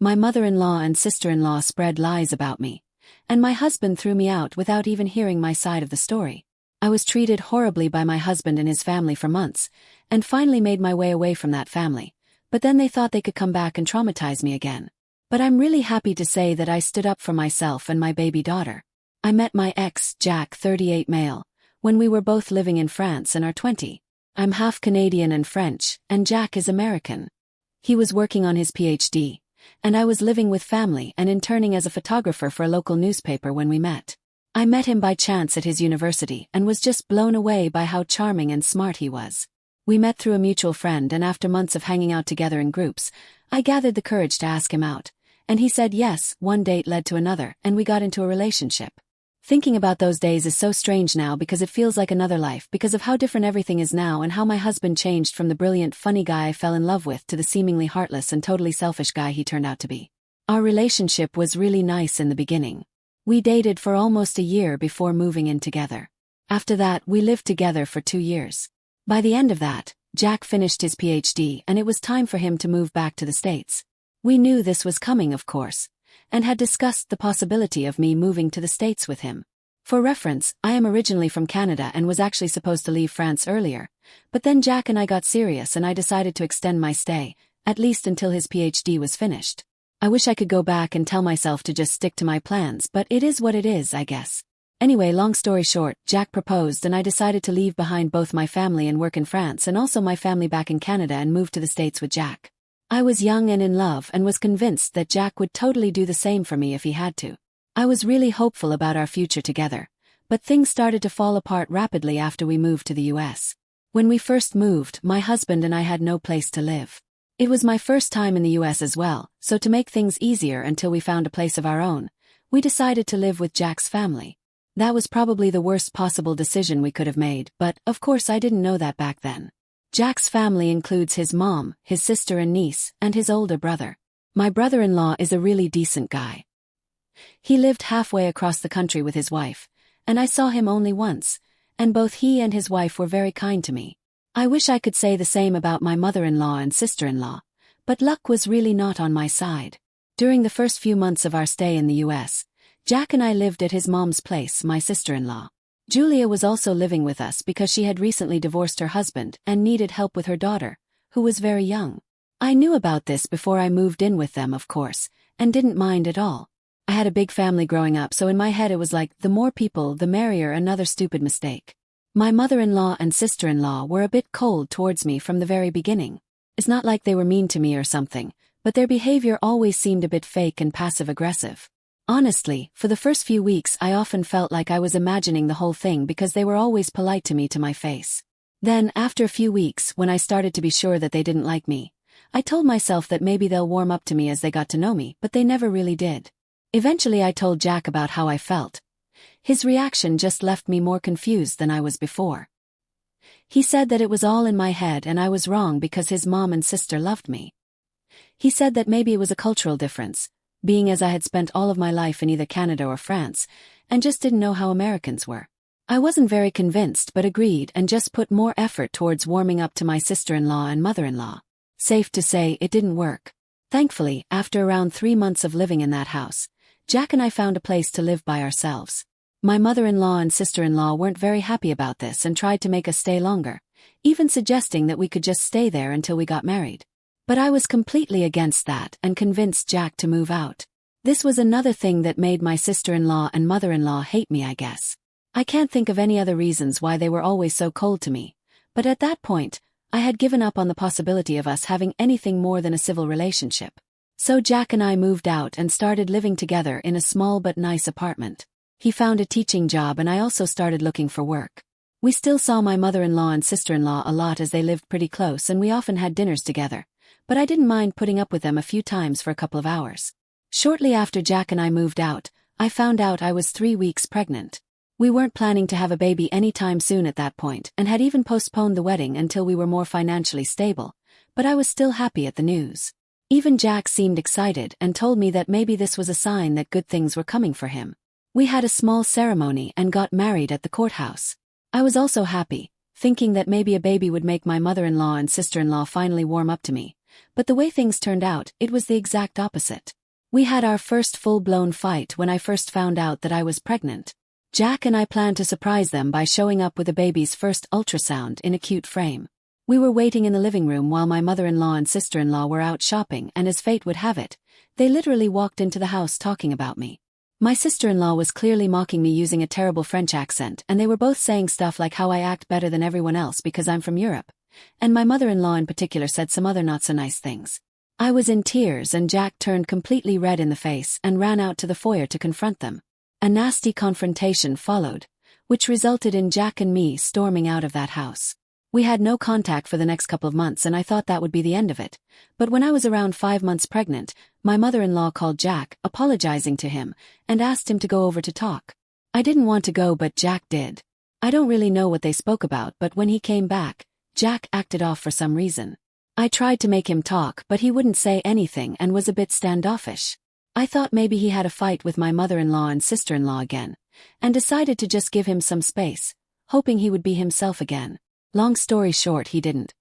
My mother-in-law and sister-in-law spread lies about me, and my husband threw me out without even hearing my side of the story. I was treated horribly by my husband and his family for months, and finally made my way away from that family, but then they thought they could come back and traumatize me again. But I'm really happy to say that I stood up for myself and my baby daughter. I met my ex, Jack, 38 male, when we were both living in France and are 20. I'm half Canadian and French, and Jack is American. He was working on his PhD, and I was living with family and interning as a photographer for a local newspaper when we met. I met him by chance at his university and was just blown away by how charming and smart he was. We met through a mutual friend, and after months of hanging out together in groups, I gathered the courage to ask him out, and he said yes. One date led to another, and we got into a relationship. Thinking about those days is so strange now because it feels like another life because of how different everything is now and how my husband changed from the brilliant, funny guy I fell in love with to the seemingly heartless and totally selfish guy he turned out to be. Our relationship was really nice in the beginning. We dated for almost a year before moving in together. After that, we lived together for 2 years. By the end of that, Jack finished his PhD and it was time for him to move back to the States. We knew this was coming, of course, and had discussed the possibility of me moving to the States with him. For reference, I am originally from Canada and was actually supposed to leave France earlier, but then Jack and I got serious and I decided to extend my stay, at least until his PhD was finished. I wish I could go back and tell myself to just stick to my plans, but it is what it is, I guess. Anyway, long story short, Jack proposed and I decided to leave behind both my family and work in France and also my family back in Canada and move to the States with Jack. I was young and in love and was convinced that Jack would totally do the same for me if he had to. I was really hopeful about our future together, but things started to fall apart rapidly after we moved to the US. When we first moved, my husband and I had no place to live. It was my first time in the US as well, so to make things easier until we found a place of our own, we decided to live with Jack's family. That was probably the worst possible decision we could have made, but, of course, I didn't know that back then. Jack's family includes his mom, his sister and niece, and his older brother. My brother-in-law is a really decent guy. He lived halfway across the country with his wife, and I saw him only once, and both he and his wife were very kind to me. I wish I could say the same about my mother-in-law and sister-in-law, but luck was really not on my side. During the first few months of our stay in the US, Jack and I lived at his mom's place, my sister-in-law. Julia was also living with us because she had recently divorced her husband and needed help with her daughter, who was very young. I knew about this before I moved in with them, of course, and didn't mind at all. I had a big family growing up, so in my head it was like, the more people, the merrier. Another stupid mistake. My mother-in-law and sister-in-law were a bit cold towards me from the very beginning. It's not like they were mean to me or something, but their behavior always seemed a bit fake and passive-aggressive. Honestly, for the first few weeks I often felt like I was imagining the whole thing because they were always polite to me to my face. Then, after a few weeks, when I started to be sure that they didn't like me, I told myself that maybe they'll warm up to me as they got to know me, but they never really did. Eventually I told Jack about how I felt. His reaction just left me more confused than I was before. He said that it was all in my head and I was wrong because his mom and sister loved me. He said that maybe it was a cultural difference, being as I had spent all of my life in either Canada or France, and just didn't know how Americans were. I wasn't very convinced but agreed and just put more effort towards warming up to my sister-in-law and mother-in-law. Safe to say, it didn't work. Thankfully, after around 3 months of living in that house, Jack and I found a place to live by ourselves. My mother-in-law and sister-in-law weren't very happy about this and tried to make us stay longer, even suggesting that we could just stay there until we got married. But I was completely against that and convinced Jack to move out. This was another thing that made my sister-in-law and mother-in-law hate me, I guess. I can't think of any other reasons why they were always so cold to me, but at that point, I had given up on the possibility of us having anything more than a civil relationship. So Jack and I moved out and started living together in a small but nice apartment. He found a teaching job and I also started looking for work. We still saw my mother-in-law and sister-in-law a lot as they lived pretty close and we often had dinners together, but I didn't mind putting up with them a few times for a couple of hours. Shortly after Jack and I moved out, I found out I was 3 weeks pregnant. We weren't planning to have a baby anytime soon at that point and had even postponed the wedding until we were more financially stable, but I was still happy at the news. Even Jack seemed excited and told me that maybe this was a sign that good things were coming for him. We had a small ceremony and got married at the courthouse. I was also happy, thinking that maybe a baby would make my mother-in-law and sister-in-law finally warm up to me, but the way things turned out, it was the exact opposite. We had our first full-blown fight when I first found out that I was pregnant. Jack and I planned to surprise them by showing up with the baby's first ultrasound in a cute frame. We were waiting in the living room while my mother-in-law and sister-in-law were out shopping, and as fate would have it, they literally walked into the house talking about me. My sister-in-law was clearly mocking me using a terrible French accent, and they were both saying stuff like how I act better than everyone else because I'm from Europe. And my mother-in-law in particular said some other not-so-nice things. I was in tears, and Jack turned completely red in the face and ran out to the foyer to confront them. A nasty confrontation followed, which resulted in Jack and me storming out of that house. We had no contact for the next couple of months, and I thought that would be the end of it. But when I was around 5 months pregnant, my mother-in-law called Jack, apologizing to him, and asked him to go over to talk. I didn't want to go, but Jack did. I don't really know what they spoke about, but when he came back, Jack acted off for some reason. I tried to make him talk, but he wouldn't say anything and was a bit standoffish. I thought maybe he had a fight with my mother-in-law and sister-in-law again, and decided to just give him some space, hoping he would be himself again. Long story short, he didn't.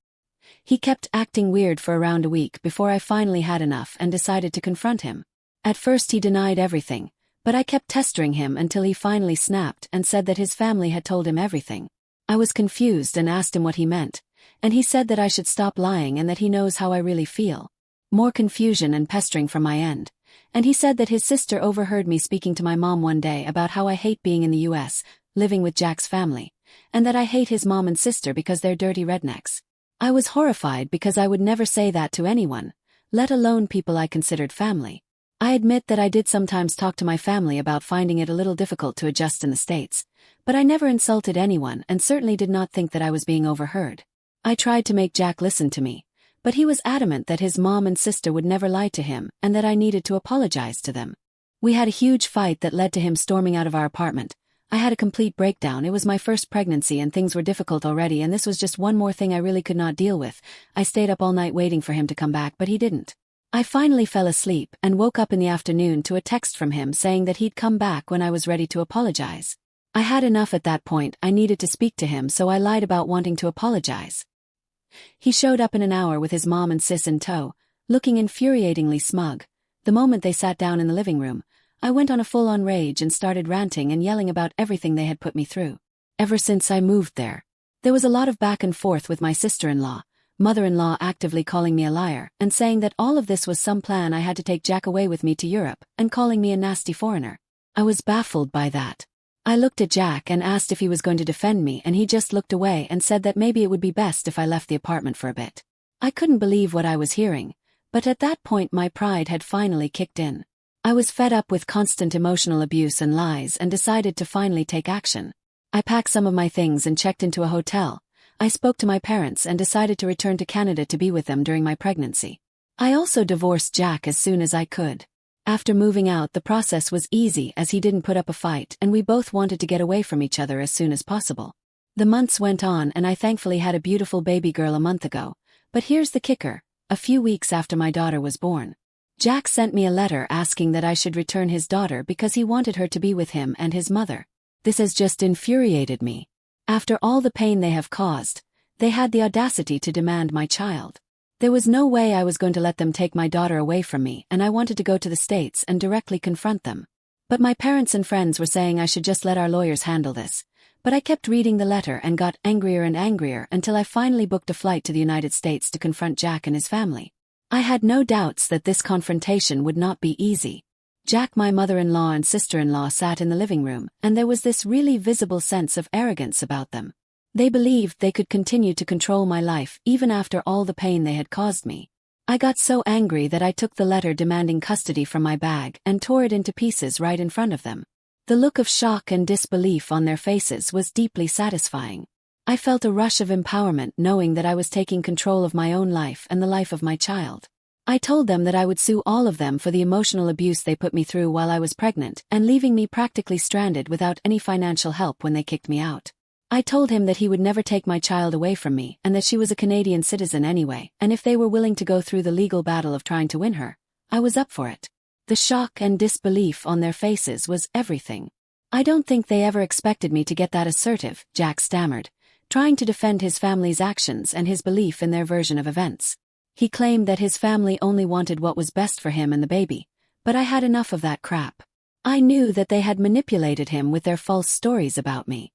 He kept acting weird for around a week before I finally had enough and decided to confront him. At first he denied everything, but I kept pestering him until he finally snapped and said that his family had told him everything. I was confused and asked him what he meant, and he said that I should stop lying and that he knows how I really feel. More confusion and pestering from my end. And he said that his sister overheard me speaking to my mom one day about how I hate being in the US, living with Jack's family, and that I hate his mom and sister because they're dirty rednecks. I was horrified because I would never say that to anyone, let alone people I considered family. I admit that I did sometimes talk to my family about finding it a little difficult to adjust in the States, but I never insulted anyone and certainly did not think that I was being overheard. I tried to make Jack listen to me, but he was adamant that his mom and sister would never lie to him and that I needed to apologize to them. We had a huge fight that led to him storming out of our apartment. I had a complete breakdown. It was my first pregnancy and things were difficult already, and this was just one more thing I really could not deal with. I stayed up all night waiting for him to come back, but he didn't. I finally fell asleep and woke up in the afternoon to a text from him saying that he'd come back when I was ready to apologize. I had enough at that point. I needed to speak to him, so I lied about wanting to apologize. He showed up in an hour with his mom and sis in tow, looking infuriatingly smug. The moment they sat down in the living room, I went on a full-on rage and started ranting and yelling about everything they had put me through. Ever since I moved there was a lot of back and forth with my sister-in-law, mother-in-law actively calling me a liar and saying that all of this was some plan I had to take Jack away with me to Europe and calling me a nasty foreigner. I was baffled by that. I looked at Jack and asked if he was going to defend me, and he just looked away and said that maybe it would be best if I left the apartment for a bit. I couldn't believe what I was hearing, but at that point my pride had finally kicked in. I was fed up with constant emotional abuse and lies and decided to finally take action. I packed some of my things and checked into a hotel. I spoke to my parents and decided to return to Canada to be with them during my pregnancy. I also divorced Jack as soon as I could. After moving out, the process was easy as he didn't put up a fight and we both wanted to get away from each other as soon as possible. The months went on and I thankfully had a beautiful baby girl a month ago. But here's the kicker: a few weeks after my daughter was born, Jack sent me a letter asking that I should return his daughter because he wanted her to be with him and his mother. This has just infuriated me. After all the pain they have caused, they had the audacity to demand my child. There was no way I was going to let them take my daughter away from me, and I wanted to go to the States and directly confront them. But my parents and friends were saying I should just let our lawyers handle this. But I kept reading the letter and got angrier and angrier until I finally booked a flight to the United States to confront Jack and his family. I had no doubts that this confrontation would not be easy. Jack, my mother-in-law and sister-in-law sat in the living room, and there was this really visible sense of arrogance about them. They believed they could continue to control my life even after all the pain they had caused me. I got so angry that I took the letter demanding custody from my bag and tore it into pieces right in front of them. The look of shock and disbelief on their faces was deeply satisfying. I felt a rush of empowerment knowing that I was taking control of my own life and the life of my child. I told them that I would sue all of them for the emotional abuse they put me through while I was pregnant and leaving me practically stranded without any financial help when they kicked me out. I told him that he would never take my child away from me and that she was a Canadian citizen anyway, and if they were willing to go through the legal battle of trying to win her, I was up for it. The shock and disbelief on their faces was everything. I don't think they ever expected me to get that assertive, Jack stammered, trying to defend his family's actions and his belief in their version of events. He claimed that his family only wanted what was best for him and the baby, but I had enough of that crap. I knew that they had manipulated him with their false stories about me.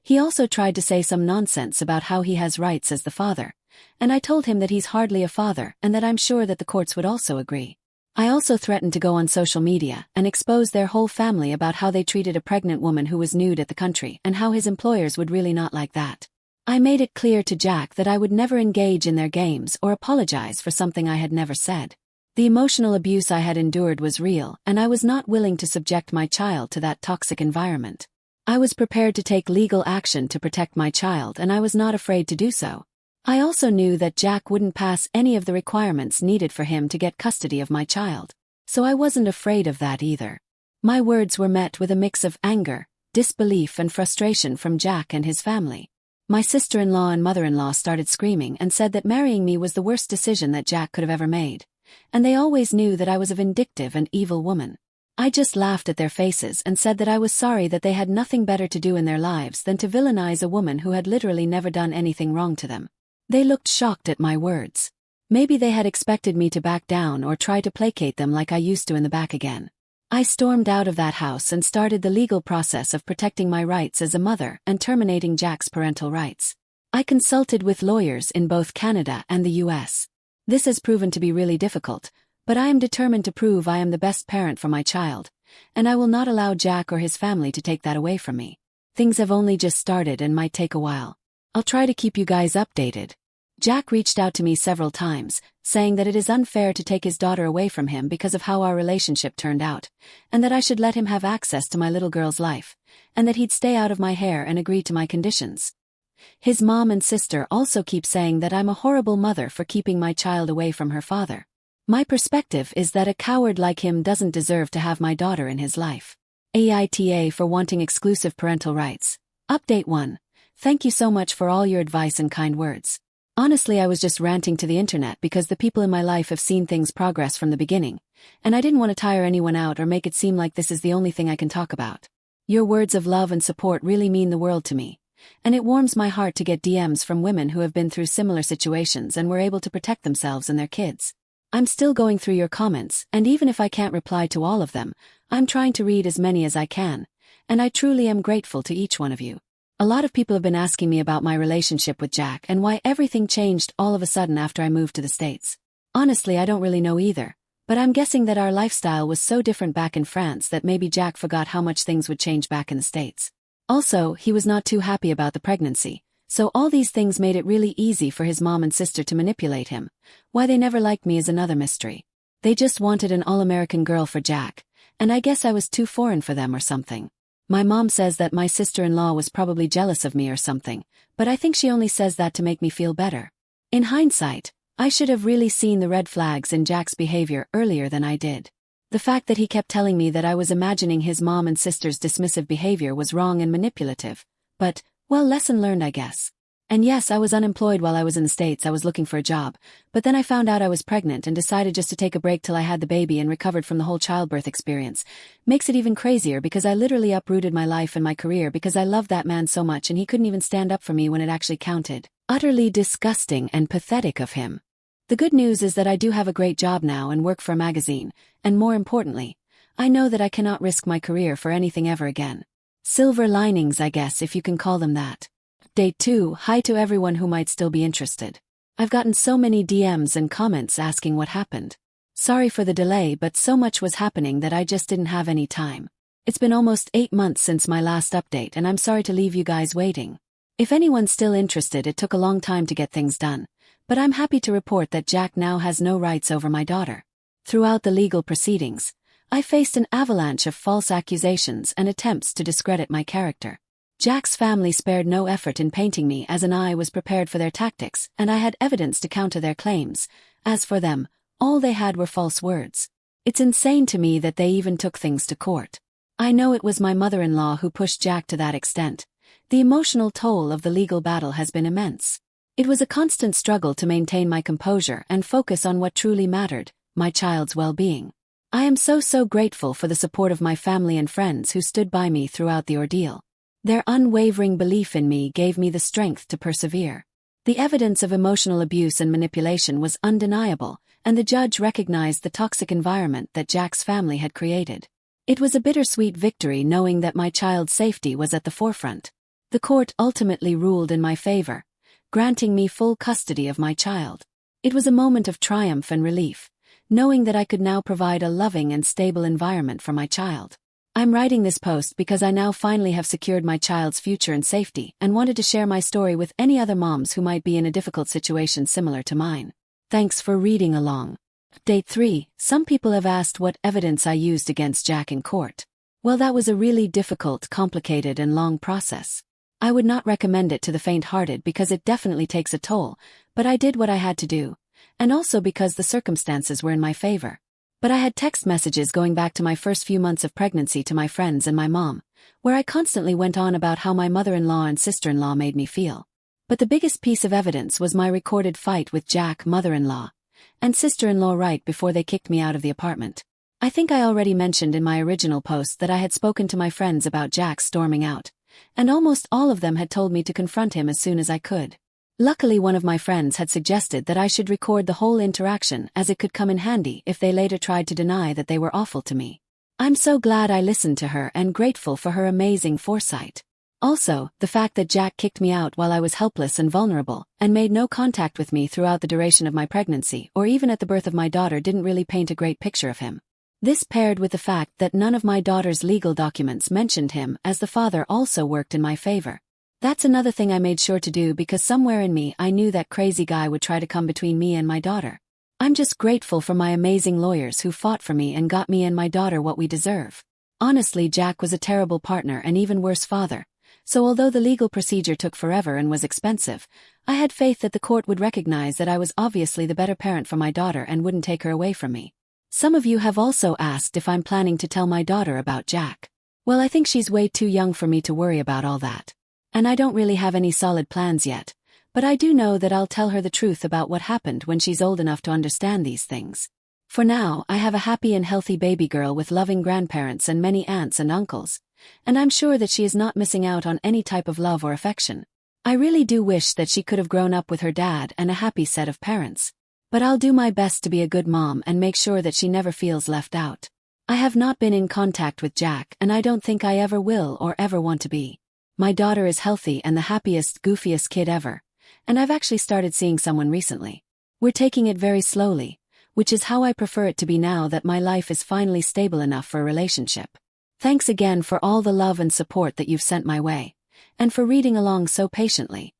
He also tried to say some nonsense about how he has rights as the father, and I told him that he's hardly a father and that I'm sure that the courts would also agree. I also threatened to go on social media and expose their whole family about how they treated a pregnant woman who was nude at the country and how his employers would really not like that. I made it clear to Jack that I would never engage in their games or apologize for something I had never said. The emotional abuse I had endured was real, and I was not willing to subject my child to that toxic environment. I was prepared to take legal action to protect my child, and I was not afraid to do so. I also knew that Jack wouldn't pass any of the requirements needed for him to get custody of my child, so I wasn't afraid of that either. My words were met with a mix of anger, disbelief and frustration from Jack and his family. My sister-in-law and mother-in-law started screaming and said that marrying me was the worst decision that Jack could have ever made, and they always knew that I was a vindictive and evil woman. I just laughed at their faces and said that I was sorry that they had nothing better to do in their lives than to villainize a woman who had literally never done anything wrong to them. They looked shocked at my words. Maybe they had expected me to back down or try to placate them like I used to in the back again. I stormed out of that house and started the legal process of protecting my rights as a mother and terminating Jack's parental rights. I consulted with lawyers in both Canada and the US. This has proven to be really difficult, but I am determined to prove I am the best parent for my child, and I will not allow Jack or his family to take that away from me. Things have only just started and might take a while. I'll try to keep you guys updated. Jack reached out to me several times, saying that it is unfair to take his daughter away from him because of how our relationship turned out, and that I should let him have access to my little girl's life, and that he'd stay out of my hair and agree to my conditions. His mom and sister also keep saying that I'm a horrible mother for keeping my child away from her father. My perspective is that a coward like him doesn't deserve to have my daughter in his life. AITA for wanting exclusive parental rights. Update 1. Thank you so much for all your advice and kind words. Honestly, I was just ranting to the internet because the people in my life have seen things progress from the beginning, and I didn't want to tire anyone out or make it seem like this is the only thing I can talk about. Your words of love and support really mean the world to me, and it warms my heart to get DMs from women who have been through similar situations and were able to protect themselves and their kids. I'm still going through your comments, and even if I can't reply to all of them, I'm trying to read as many as I can, and I truly am grateful to each one of you. A lot of people have been asking me about my relationship with Jack and why everything changed all of a sudden after I moved to the States. Honestly, I don't really know either, but I'm guessing that our lifestyle was so different back in France that maybe Jack forgot how much things would change back in the States. Also, he was not too happy about the pregnancy, so all these things made it really easy for his mom and sister to manipulate him. Why they never liked me is another mystery. They just wanted an all-American girl for Jack, and I guess I was too foreign for them or something. My mom says that my sister-in-law was probably jealous of me or something, but I think she only says that to make me feel better. In hindsight, I should have really seen the red flags in Jack's behavior earlier than I did. The fact that he kept telling me that I was imagining his mom and sister's dismissive behavior was wrong and manipulative, but, well, lesson learned, I guess. And yes, I was unemployed while I was in the States. I was looking for a job, but then I found out I was pregnant and decided just to take a break till I had the baby and recovered from the whole childbirth experience. Makes it even crazier because I literally uprooted my life and my career because I loved that man so much and he couldn't even stand up for me when it actually counted. Utterly disgusting and pathetic of him. The good news is that I do have a great job now and work for a magazine, and more importantly, I know that I cannot risk my career for anything ever again. Silver linings, I guess, if you can call them that. Day 2, hi to everyone who might still be interested. I've gotten so many DMs and comments asking what happened. Sorry for the delay, but so much was happening that I just didn't have any time. It's been almost 8 months since my last update and I'm sorry to leave you guys waiting. If anyone's still interested, it took a long time to get things done, but I'm happy to report that Jack now has no rights over my daughter. Throughout the legal proceedings, I faced an avalanche of false accusations and attempts to discredit my character. Jack's family spared no effort in painting me as an I was prepared for their tactics, and I had evidence to counter their claims. As for them, all they had were false words. It's insane to me that they even took things to court. I know it was my mother-in-law who pushed Jack to that extent. The emotional toll of the legal battle has been immense. It was a constant struggle to maintain my composure and focus on what truly mattered, my child's well-being. I am so grateful for the support of my family and friends who stood by me throughout the ordeal. Their unwavering belief in me gave me the strength to persevere. The evidence of emotional abuse and manipulation was undeniable, and the judge recognized the toxic environment that Jack's family had created. It was a bittersweet victory knowing that my child's safety was at the forefront. The court ultimately ruled in my favor, granting me full custody of my child. It was a moment of triumph and relief, knowing that I could now provide a loving and stable environment for my child. I'm writing this post because I now finally have secured my child's future and safety and wanted to share my story with any other moms who might be in a difficult situation similar to mine. Thanks for reading along. Update 3. Some people have asked what evidence I used against Jack in court. Well, that was a really difficult, complicated, and long process. I would not recommend it to the faint-hearted because it definitely takes a toll, but I did what I had to do, and also because the circumstances were in my favor. But I had text messages going back to my first few months of pregnancy to my friends and my mom, where I constantly went on about how my mother-in-law and sister-in-law made me feel. But the biggest piece of evidence was my recorded fight with Jack, mother-in-law, and sister-in-law right before they kicked me out of the apartment. I think I already mentioned in my original post that I had spoken to my friends about Jack storming out, and almost all of them had told me to confront him as soon as I could. Luckily, one of my friends had suggested that I should record the whole interaction as it could come in handy if they later tried to deny that they were awful to me. I'm so glad I listened to her and grateful for her amazing foresight. Also, the fact that Jack kicked me out while I was helpless and vulnerable and made no contact with me throughout the duration of my pregnancy or even at the birth of my daughter didn't really paint a great picture of him. This paired with the fact that none of my daughter's legal documents mentioned him as the father also worked in my favor. That's another thing I made sure to do because somewhere in me I knew that crazy guy would try to come between me and my daughter. I'm just grateful for my amazing lawyers who fought for me and got me and my daughter what we deserve. Honestly, Jack was a terrible partner and even worse father, so although the legal procedure took forever and was expensive, I had faith that the court would recognize that I was obviously the better parent for my daughter and wouldn't take her away from me. Some of you have also asked if I'm planning to tell my daughter about Jack. Well, I think she's way too young for me to worry about all that. And I don't really have any solid plans yet, but I do know that I'll tell her the truth about what happened when she's old enough to understand these things. For now, I have a happy and healthy baby girl with loving grandparents and many aunts and uncles, and I'm sure that she is not missing out on any type of love or affection. I really do wish that she could have grown up with her dad and a happy set of parents. But I'll do my best to be a good mom and make sure that she never feels left out. I have not been in contact with Jack and I don't think I ever will or ever want to be. My daughter is healthy and the happiest, goofiest kid ever, and I've actually started seeing someone recently. We're taking it very slowly, which is how I prefer it to be now that my life is finally stable enough for a relationship. Thanks again for all the love and support that you've sent my way, and for reading along so patiently.